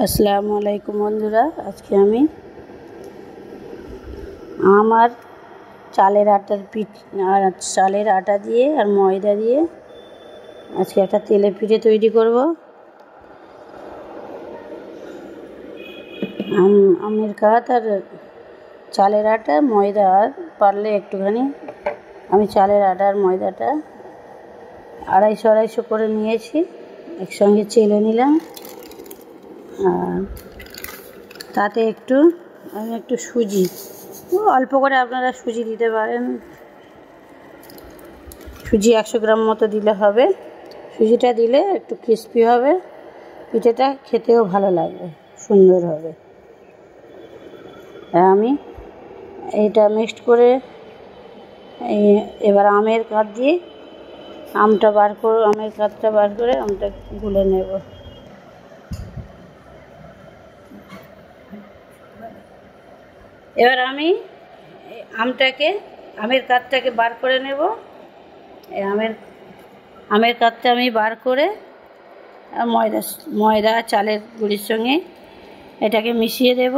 আসসালামু আলাইকুম বন্ধুরা, আজকে আমি আম আর চালের আটা দিয়ে আর ময়দা দিয়ে আজকে একটা তেলে পিঠে তৈরি করব। আমের কাঠ আর চালের আটা, ময়দা, আর পারলে একটুখানি আমি চালের আটা আর ময়দাটা 250 করে নিয়েছি, একসঙ্গে চেলে নিলাম। আর তাতে আমি একটু সুজি, অল্প করে আপনারা সুজি দিতে পারেন, সুজি 100 গ্রাম মতো দিলে হবে। সুজিটা দিলে একটু ক্রিস্পি হবে, পিঠেটা খেতেও ভালো লাগবে, সুন্দর হবে। আমি এইটা মিক্সড করে এবার আমের কাঠটা বার করে আমটা গুলে নেব। এবার আমি আমের কাঠটাকে বার করে নেব। আমের কাঠটা আমি বার করে ময়দা চালের গুঁড়ির সঙ্গে এটাকে মিশিয়ে দেব।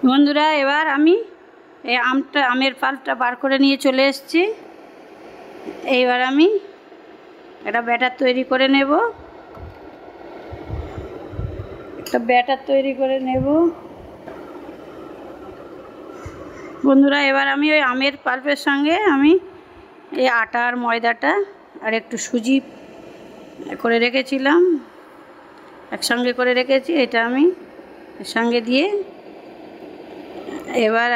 বন্ধুরা, এবার আমি এই আমের পাল্পটা বার করে নিয়ে চলে এসেছি। এইবার আমি একটা ব্যাটার তৈরি করে নেব। বন্ধুরা, এবার আমি ওই আমের পাল্পের সঙ্গে আমি এই আটা আর ময়দাটা আর একটু সুজি করে রেখেছিলাম, একসঙ্গে করে রেখেছি, এটা আমি এর সঙ্গে দিয়ে এবার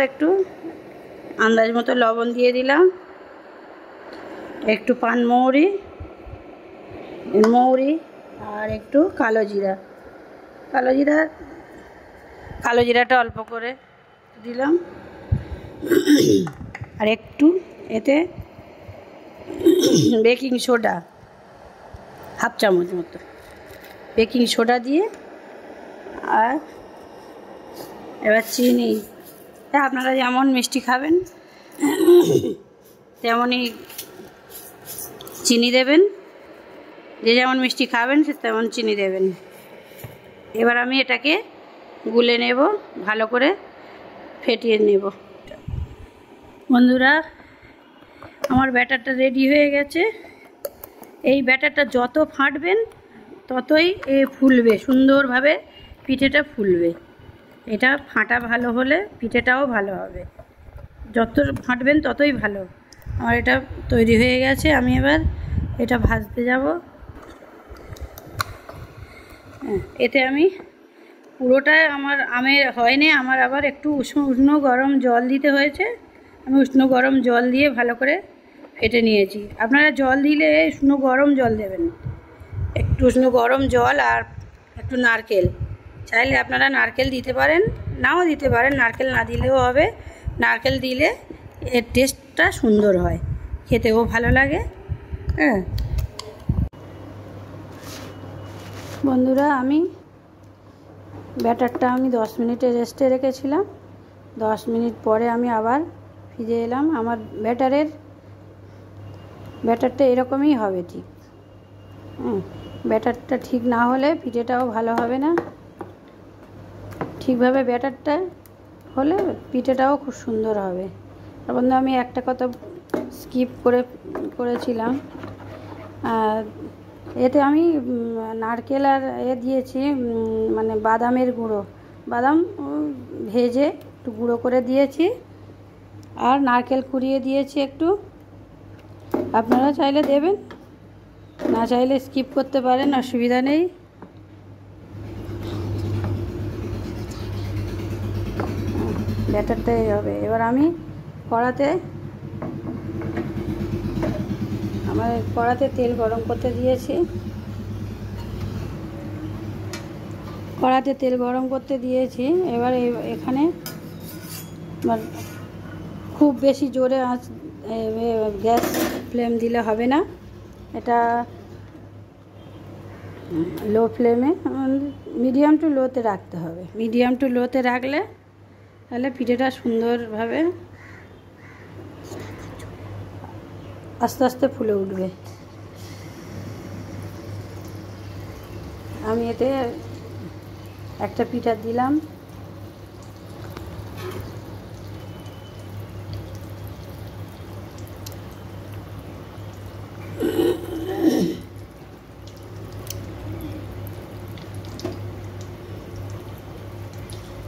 একটু আন্দাজ মতো লবণ দিয়ে দিলাম, একটু পানমৌরি আর একটু কালো জিরাটা অল্প করে দিলাম, আর একটু এতে বেকিং সোডা হাফ চামচ মতো বেকিং সোডা দিয়ে, আর এবার চিনি, আপনারা যেমন মিষ্টি খাবেন তেমনই চিনি দেবেন, যে যেমন মিষ্টি খাবেন সে তেমন চিনি দেবেন। এবার আমি এটাকে গুলে নেব, ভালো করে ফেটিয়ে নেব। বন্ধুরা, আমার ব্যাটারটা রেডি হয়ে গেছে। এই ব্যাটারটা যত ফাটবেন ততই ফুলবে, সুন্দরভাবে পিঠেটা ফুলবে। এটা ফাটা ভালো হলে পিঠেটাও ভালো হবে, যত ফাটবেন ততই ভালো। আমার এটা তৈরি হয়ে গেছে, আমি এবার এটা ভাজতে যাব। এতে আমি পুরোটাই আমার আমের হয়নি, আমার আবার একটু উষ্ণ গরম জল দিতে হয়েছে। আমি উষ্ণ গরম জল দিয়ে ভালো করে ফেটে নিয়েছি। আপনারা জল দিলে উষ্ণ গরম জল দেবেন, একটু উষ্ণ গরম জল আর একটু নারকেল, চাইলে আপনারা নারকেল দিতে পারেন, নাও দিতে পারেন, নারকেল না দিলেও হবে। নারকেল দিলে এর টেস্টটা সুন্দর হয়, খেতেও ভালো লাগে। বন্ধুরা, আমি ব্যাটারটা 10 মিনিটে রেস্টে রেখেছিলাম। 10 মিনিট পরে আমি আবার ফিরে এলাম। আমার ব্যাটারটা এরকমই হবে ঠিক। ব্যাটারটা ঠিক না হলে পিঠেটাও ভালো হবে না। ঠিকভাবে ব্যাটারটা হলে পিঠেটাও খুব সুন্দর হবে। আর বন্ধু, আমি একটা কথা স্কিপ করেছিলাম, এতে আমি নারকেল আর দিয়েছি, মানে বাদামের গুঁড়ো, বাদাম ভেজে একটু গুঁড়ো করে দিয়েছি, আর নারকেল কুড়িয়ে দিয়েছি একটু। আপনারা চাইলে দেবেন, না চাইলে স্কিপ করতে পারেন, অসুবিধা নেই। ব্যাটারটাই হবে। এবার আমি কড়াতে তেল গরম করতে দিয়েছি। এবার এখানে খুব বেশি জোরে গ্যাস ফ্লেম দিলে হবে না, এটা লো ফ্লেমে, মিডিয়াম টু লোতে রাখতে হবে। মিডিয়াম টু লোতে রাখলে তাহলে পিঠেটা সুন্দরভাবে আস্তে আস্তে ফুলে উঠবে। আমি এতে একটা পিঠা দিলাম,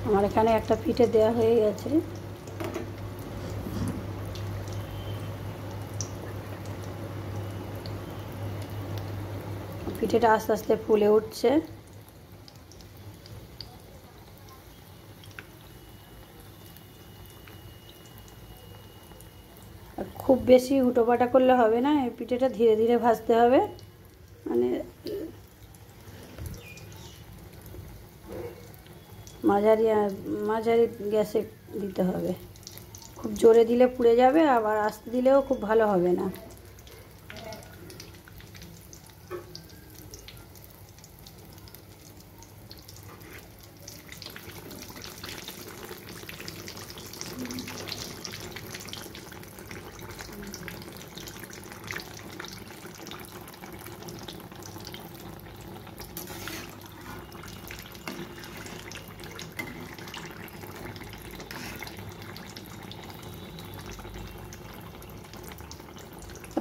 আমার এখানে একটা পিঠে দেওয়া হয়ে গেছে। পিঠেটা আস্তে আস্তে ফুলে উঠছে। খুব বেশি হুটোপাটা করলে হবে না, এই পিঠেটা ধীরে ধীরে ভাজতে হবে, মানে মাঝারি মাঝারি গ্যাসে দিতে হবে। খুব জোরে দিলে পুড়ে যাবে, আবার আস্তে দিলেও খুব ভালো হবে না।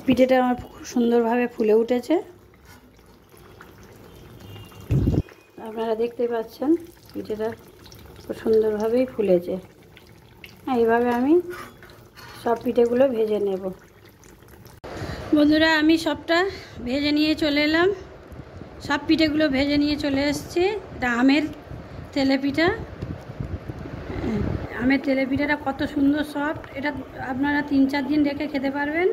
পিঠেটা আমার খুব সুন্দরভাবে ফুলে উঠেছে, আপনারা দেখতে পাচ্ছেন পিঠেটা খুব সুন্দরভাবেই ফুলেছে। এইভাবে আমি সব পিঠেগুলো ভেজে নেব। বন্ধুরা, আমি সবটা ভেজে নিয়ে চলে এলাম, সব পিঠেগুলো ভেজে নিয়ে চলে এসেছি। এটা আমের তেলে পিঠা। আমের তেলে পিঠাটা কত সুন্দর সফট, এটা আপনারা 3-4 দিন রেখে খেতে পারবেন।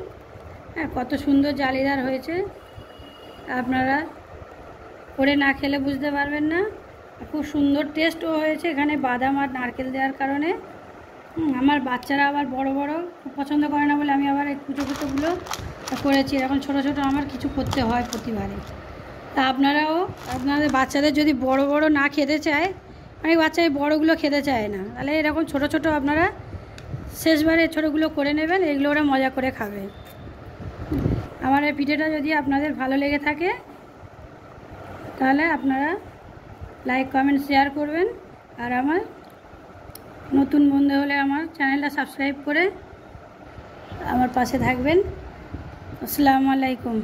হ্যাঁ, কত সুন্দর জালিদার হয়েছে, আপনারা করে না খেলে বুঝতে পারবেন না। খুব সুন্দর টেস্টও হয়েছে, এখানে বাদাম আর নারকেল দেওয়ার কারণে। আমার বাচ্চারা আবার বড় বড় খুব পছন্দ করে না বলে আমি আবার এই কুচো কুচোগুলো করেছি। এখন ছোট ছোট আমার কিছু করতে হয় প্রতিবারে। তা আপনারাও আপনাদের বাচ্চাদের যদি বড় বড় না খেতে চায়, অনেক বাচ্চা এই বড়োগুলো খেতে চায় না, তাহলে এরকম ছোট ছোট আপনারা শেষবারে ছোটোগুলো করে নেবেন, এগুলো ওরা মজা করে খাবে। আমার এই পিঠেটা যদি আপনাদের ভালো লেগে থাকে তাহলে আপনারা লাইক কমেন্ট শেয়ার করবেন, আর আমার নতুন বন্ধু হলে আমার চ্যানেলটা সাবস্ক্রাইব করে আমার পাশে থাকবেন। আসসালামু আলাইকুম।